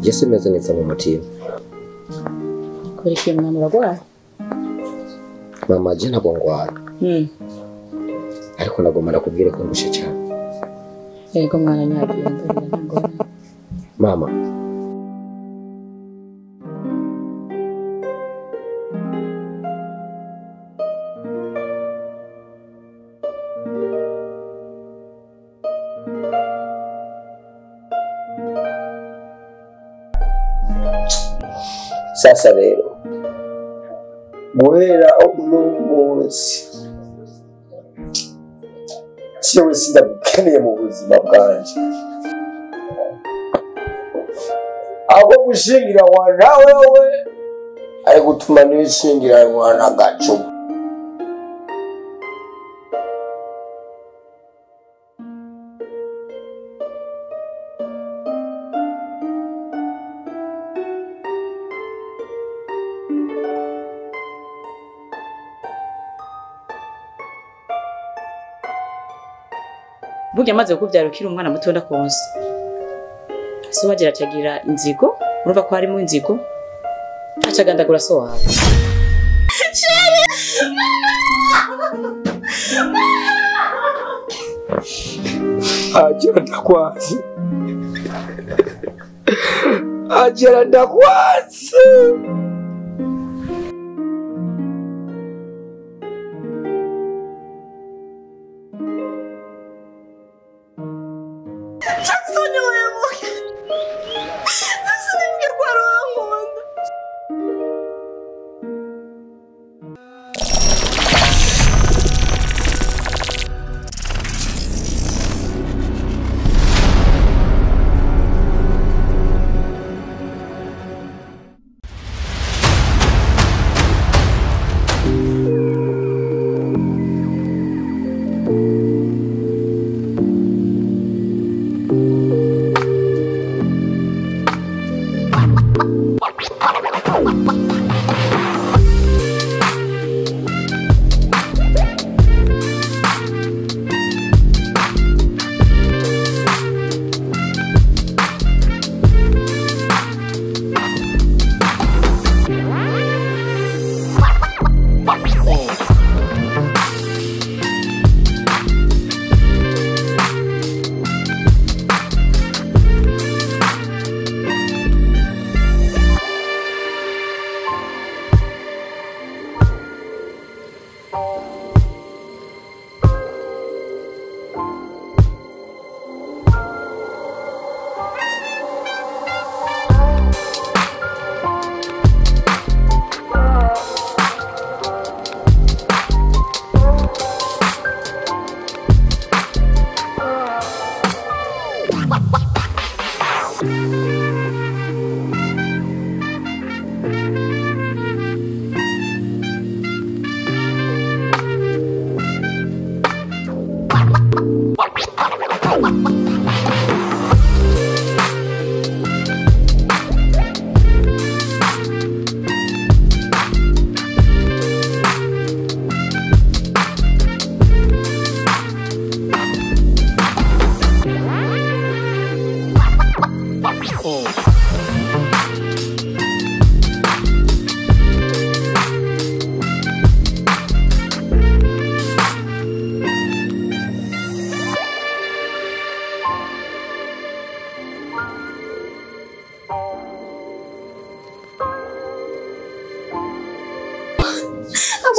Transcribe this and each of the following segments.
Jesse meze neza mu mutima. Kuri kimwe muragwa? Mama je ntabwo ngwara. Ariko nagomba nakubwire ko ndushe cyane. Yego mwana nyagiye ndabona. Mama. Sasa rero guhera umunsi cyewe sindabikeneye mu buzima bwanje abo gushingira wana wewe ari gutuma nishingira wana gacu Buge amaze kubyara ukiri umwana muto ndakonse. So wagira acagira inzigo, urumva ko harimo inzigo. Acagandagura so wawe. Ajira ndakwazi. Ajira ndakwazi.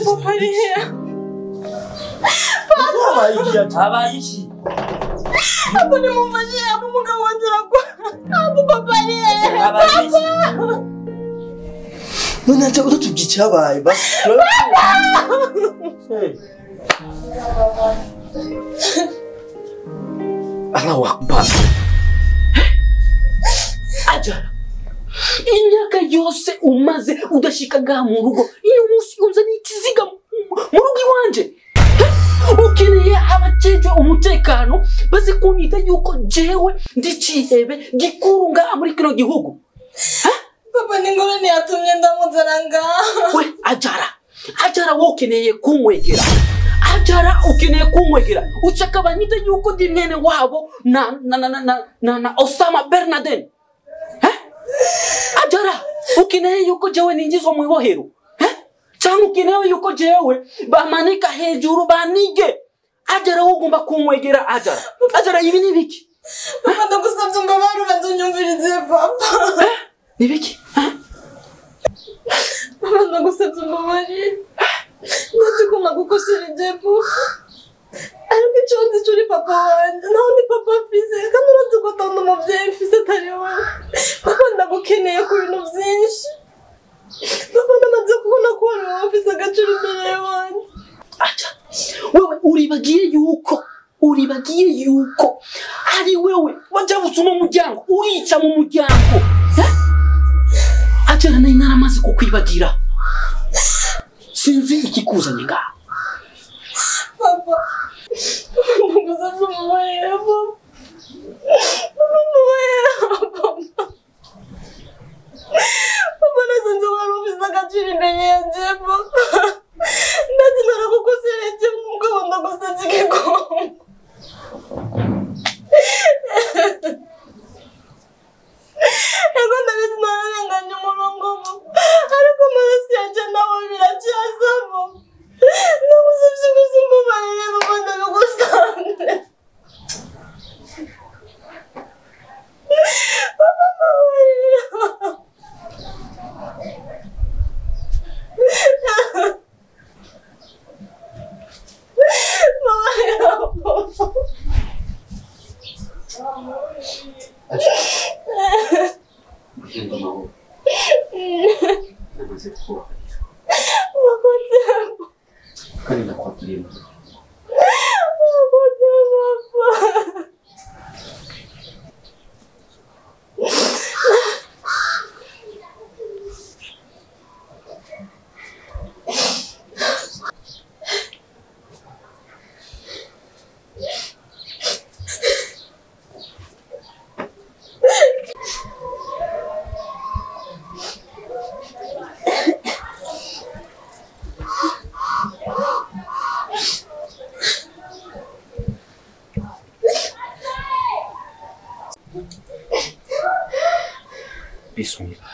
Papa ari here. Papa iki? Abu ni mumfashe abu mugabo wanzira ko. Abu papa ari here. Papa. None acha utubyi cyabaye basi. Allahu Akbar. Ajara. Imyaka yose umaze udashikaga mu rugo. Iyo munsi unzani ikiziga mu rugo iwanje. Ukeneye abacejwe umutekano bazi kunyita yuko jewe ndicihebe gikurunga muri kino gihugu. Papa ningorane yatumye ndamuzaranga. We Ajara wokeneye kumwegera. Ajara ukeneye kumwegera. Ushaka banyita yuko ndi mwene wabo na Osama Bernadette. Ukeneye yuko jewe ninjizwa mu ibohero? Cyangwa ukeneye yuko jewe bamanika hejuru banige? Ajara ugomba kumwegera ajara. Ajara ibi ni biki? Papa ndagusabye ngo barubanze unyumvirize papa. Ni biki? Papa ndagusabye ngo bari. Nzi ko nagukosereje papa. Ariko icyo nzi cyo uri papa wanjye, naho ni papa mfise, kandi uranzi ko tonda umubyeyi mfise atari wowe. Papa ndagukeneye ku bintu byinshi. Papa ndamaze kubona ko wari wowe ufise agaciro imbere y'abandi. Acha, wewe uribagiye yuko ari wewe wajabutse mu muryango, urica mu muryango. Acha nayo naramaze kukwibagira. Sinzi ikikuzanye ngaha. Papa, ndagusabye umubare papa. Papa nasanze wari ufise agaciro imbere yanjye papa. Ndetse naragukosereje mugabo ndagusabye igikombe. Ego ndabizi nararenganya umurongo ariko amaraso yanjye nawe biracyasamo. Ndagusabye kuzumbabarire papa ndabigusabye. Papa mbabarira. Mbabarira papa. Bismillah.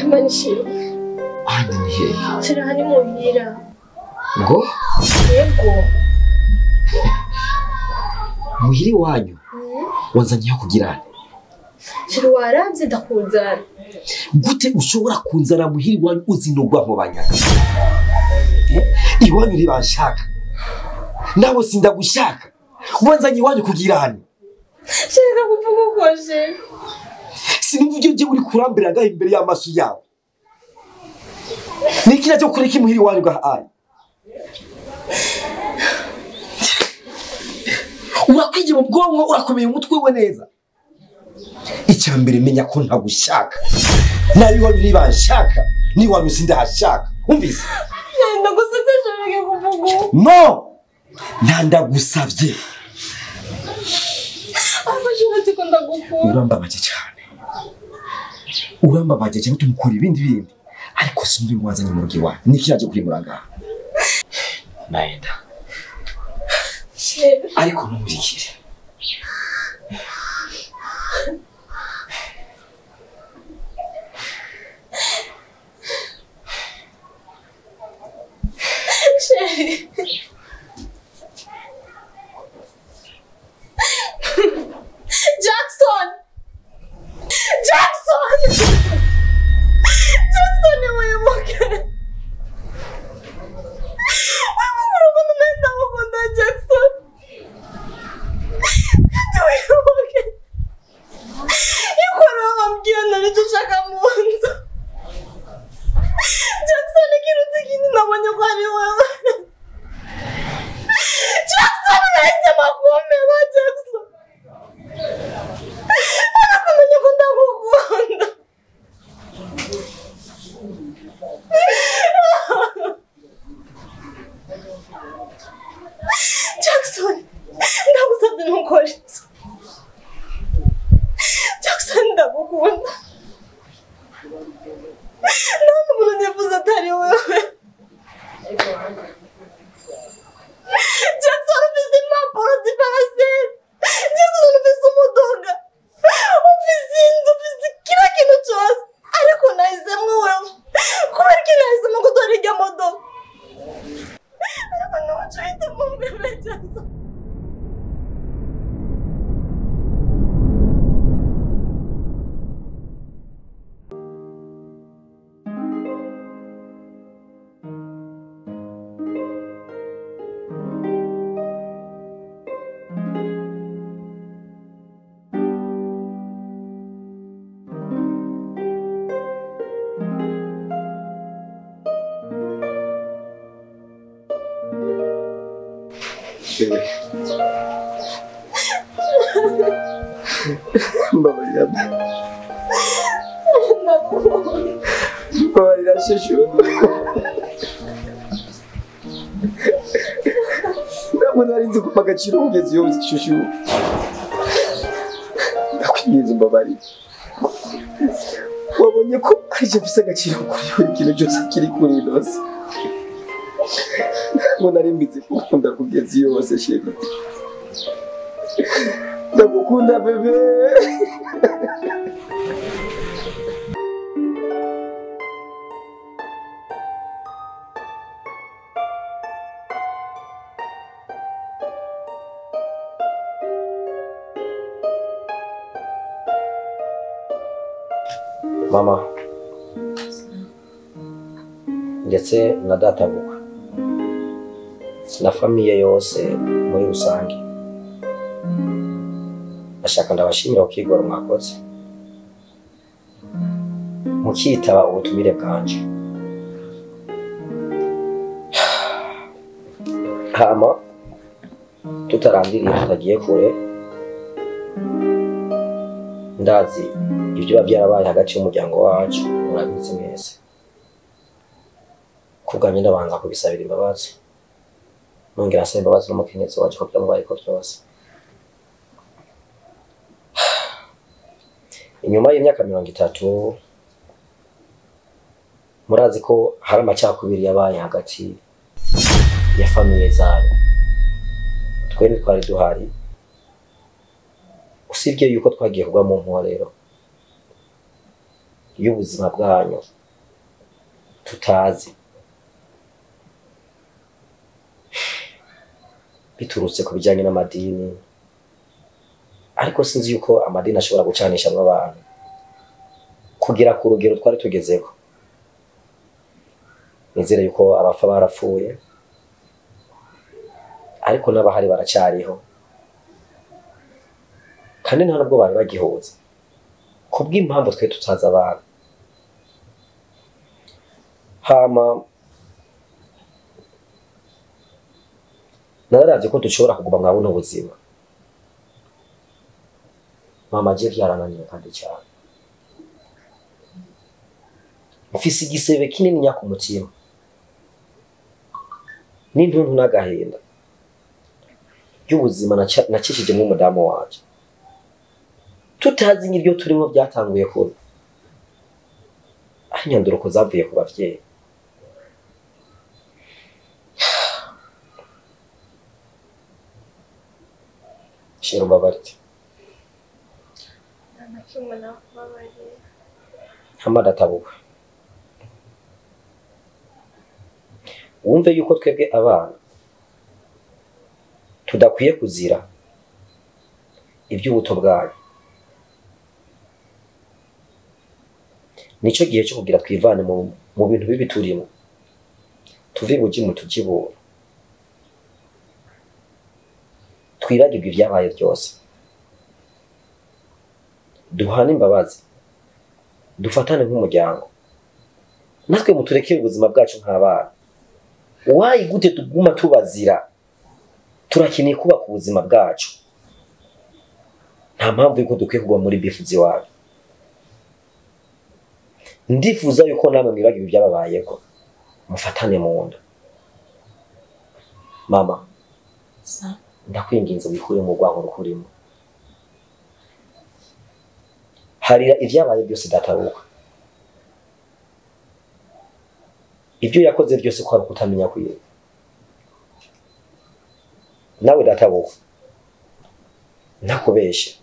Manishiro. Ahandi ni hehe? Turi hani muhira. Ngo? Yego. Muhiri wanyu? Wanzanyeho kugira Turi waravye ndakuzana. gute ushobora kunzana muhiri wanyu uzinogwa mu banyaga? Iwanyu ribanshaka. Nawe sindagushaka. Wanzanye iwanyu kugira hani? Shaka kuvuga ukoje. Sinumva ibyo je uri kurambira ngaho imbere y'amaso yawe. Niki nacyo kuri ki muhiri wanyu gahaye? Urakwije mu bwonko urakomeye umutwe we neza. Icyambere menya ko ntagushaka. Nabi wanyu nibanshaka, ni wanyu sindahashaka. Umvise? Ndagusabye shaka kuvuga. No! Ndagusabye. Abashubatse ko ndagukunda. Urambabaje cyane. Urambabaje cyane tumukora ibindi. Ariko sindi wanzanye mu rugi wawe. Niki naje kuri muranga? Naenda. Ariko ntumurikire. Jackson! Jackson ni wibuke. Wibuke nenda mukunda Jackson. Wibuke. Ikora wambwiye naricyo ushaka mu nzu. Jackson Ikirutikindi nabonye ko ari wowe. Jackson nahise makume ba Jackson. Arakumenya ko ndagukunda. nta n'umuntu nifuza atari wewe Jackson ufise impapuro z'iparaseri Jackson ufise umudoga ufise inzu ufise kila kintu cyose ariko nahisemo wewe kubera ko nahisemo gutwara irya modoka ariko ntuco uhitamo mbere Jackson Mbabarira shushu. Ntabwo nari nzi kuva agaciro kugeza iyo shushu. Ndakwinginze mbabarira. Wabonye ko aricyo mfise agaciro kuri buri kintu cyose kiri kuri ino si. Ntabwo nari mbizi gukunda kugeza iyo hose sheri. Ndagukunda bebe. Mama ndetse na databuka na famiye yose muri rusange ashaka ndabashimira ukigora mwakoze mukitaba ubutumire bwanje hama tutarandiriye tutagiye kure ndazi ibyo babyarabaye hagati y'umuryango wacu murabizi mwese kuganye ndabanza kubisabira imbabazi nongera asaba imbabazi n'umukenyezi wacu ko byamubaye ko byose inyuma y'imyaka 30 murazi ko hari amacakubiri yabaye hagati ya famiye zanyu twene twari duhari usibye yuko twagiye kugwa mu nkorero y'ubuzima bwanyu tutazi biturutse ku bijyanye n'amadini ariko sinzi yuko amadini ashobora gucanisha abantu kugira ku rugero twari tugezeho nizere yuko abapfa barapfuye ariko n'abahari baracariho kandi nta nubwo bari bagihuza kubw'impamvu twe tutaza abantu hama nararavye ko dushobora kuguma mwa buno buzima mama je vyarananiye kandi cyane mfise igisebe kinini nya ku mutima n'intuntu n'agahinda y'ubuzima nacishije mu mudamu wacu tutazi n'ibyo turimo byatanguye kure anyanduroko zavuye ku bavyeyi shero babarite hamada tabuka wumve yuko twebwe abana tudakwiye kuzira iby'ubuto bwayo nico gihe cyo kugira twivane mu bintu bibi turimo tuve bugimu tujibura twiragirwa ibyabaye byose duhana imbabazi dufatane nk'umuryango natwe muturekere ubuzima bwacu nk'abana wayi gute tuguma tubazira turakeneye kubaka ubuzima bwacu nta mpamvu yuko dukwiye kugwa muri bifuzi wawe ndifuza yuko namwe mwibagirwa ibyababayeko mufatane mu nda mama ndakwinginze wikure mu rwango rukurimo harira ivyabaye byose dataruka ibyo yakoze byose ko ari ukutamenya kwiwe. Nawe databuka nakubeshe,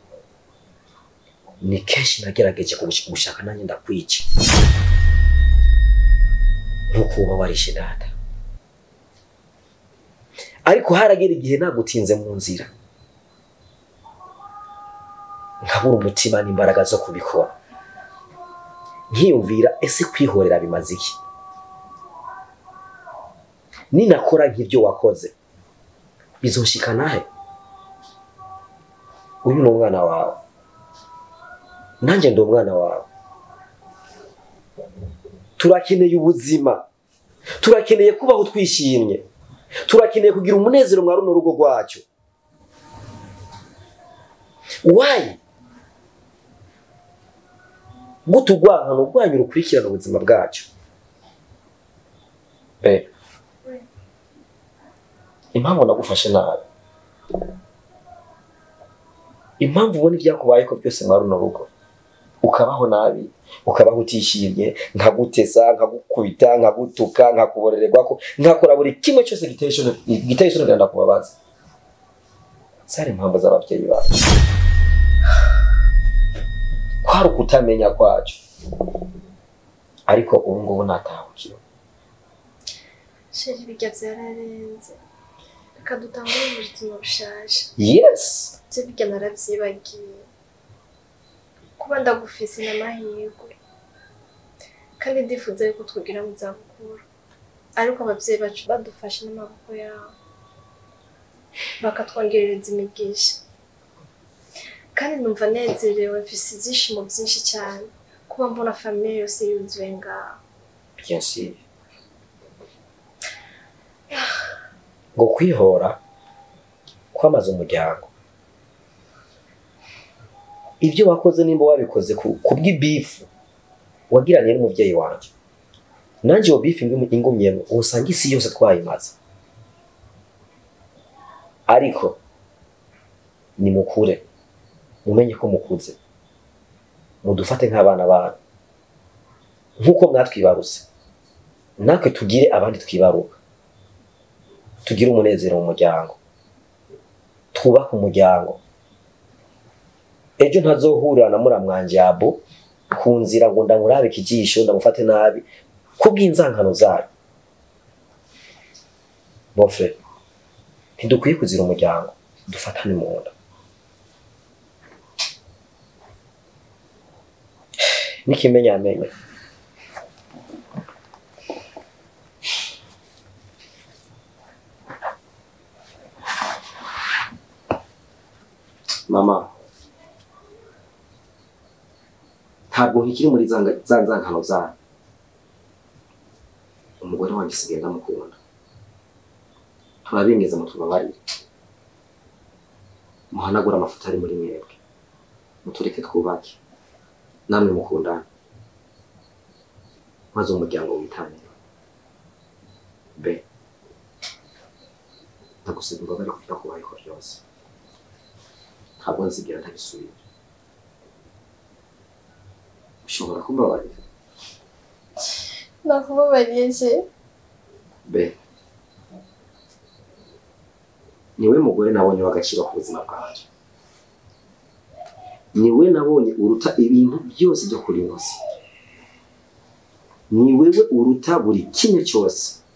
ni kenshi nagerageje gushaka nanjye ndakwica nkuko uba warishe data, ariko haragera igihe nagutinze mu nzira nkabura umutima n'imbaraga zo kubikora, nkiyumvira ese kwihorera bimaze iki? Ninakora nk'ibyo wakoze bizoshikana he? Uyu ni umwana wawe, nanjye ndi umwana wawe. Turakeneye ubuzima, turakeneye kubaho twishimye, turakeneye kugira umunezero mwa runo rugo rwacu. Why? Gutugwankana urwanyu rukurikirana ubuzima bwacu. Impamvu nagufashe nabi, impamvu ubona ibyakubaye ko byose mwa runo rugo ukabaho nabi, ukabaho utishimye, nkaguteza, nkagukubita, nkagutuka, nkakuborererwa ko, nkakora buri kimwe cyose giteye isoni genda kubabaza. Zari impamvu z'ababyeyi bacu, kwari ukutamenya kwacu, ariko ubu ngubu natahukiwe. Sheri bijya byararenze, reka dutangure ubuzima bushaje. Yes, byo bijya narabyibagiye, kuba ndagufise n'amahirwe kandi ndifuza yuko twigira mu zabukuru, ariko ababyeyi bacu badufashe n'amaboko yabo bakatwongerereza imigisha, kandi numva nezerewe, mfise ibyishimo byinshi cyane kuba mbona famiye yose yuzuye ngaho. bien sûr. Ngo kwihora kwamaze umuryango, ibyo wakoze nimba wabikoze kubw'ibifu wagiraniye n'umuvyeyi wanje, nanje yo bifu ingumyemo usanga isi yose twayimaze, ariko ni mukure, mumenye ko mukuze, mudufate nk'abana banyu, nkuko mwatwibaruse natwe tugire abandi twibaruka, tugire umunezero mu muryango, twubake umuryango. Ejo ntazohurira na muramwanje abo ku nzira ngo ndamurabe kijisho ndamufate nabi kubw'inzankano zayo. Bofe, ntidukwiye kuzira umuryango, dufatane mu nda. Nikimenyamenya mama, ntabwo nkikiri muri za nzankano zayo. Umugore wanjye sigaye ndamukunda, turabingeze mutubabarire, muhanagura amafuta ari muri mwebwe, mutureke twubake, namwe mukundana, maze umuryango witanire. Be, ndagusaba imbabazi kugira ko bayeho byose, ntabwo nzigera ntabisubira. Ushobora kumbabarira? Nakubabariye. Be, niwe mugore nabonye w'agaciro ku buzima bwanjye, niwe nabonye uruta ibintu byose byo kuri ino si, ni wewe uruta buri kimwe cyose.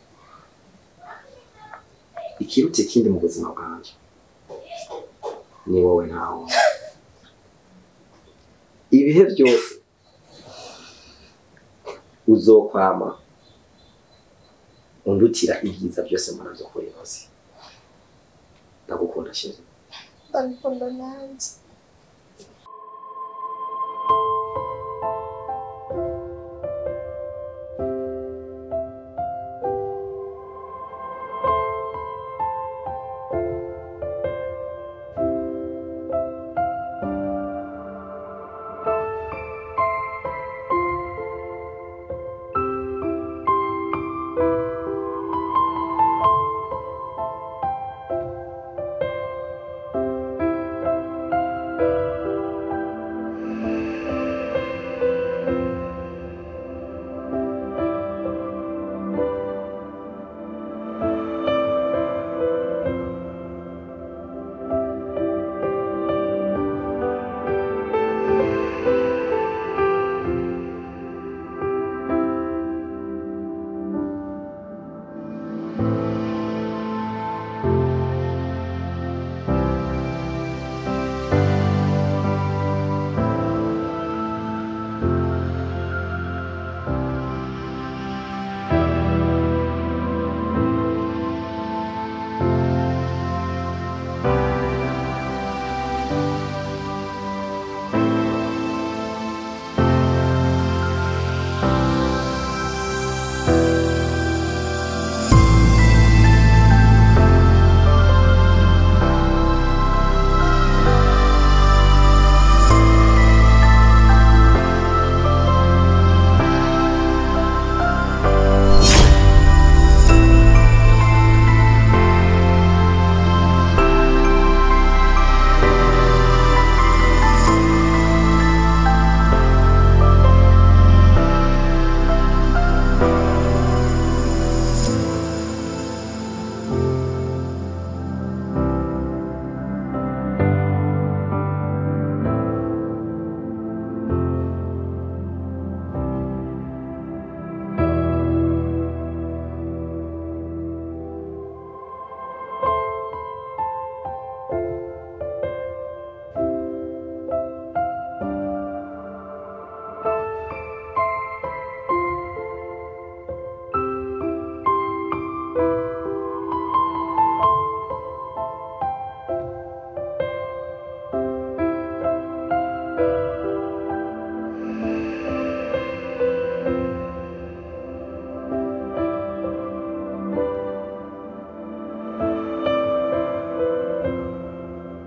Ikirutikindi mu buzima bwanjye ni wowe ntawe. Ibihe byose uzokwama undutira ibyiza byose murazo kuri ino si. Ndagukunda sheri. Ndagukunda nanjye.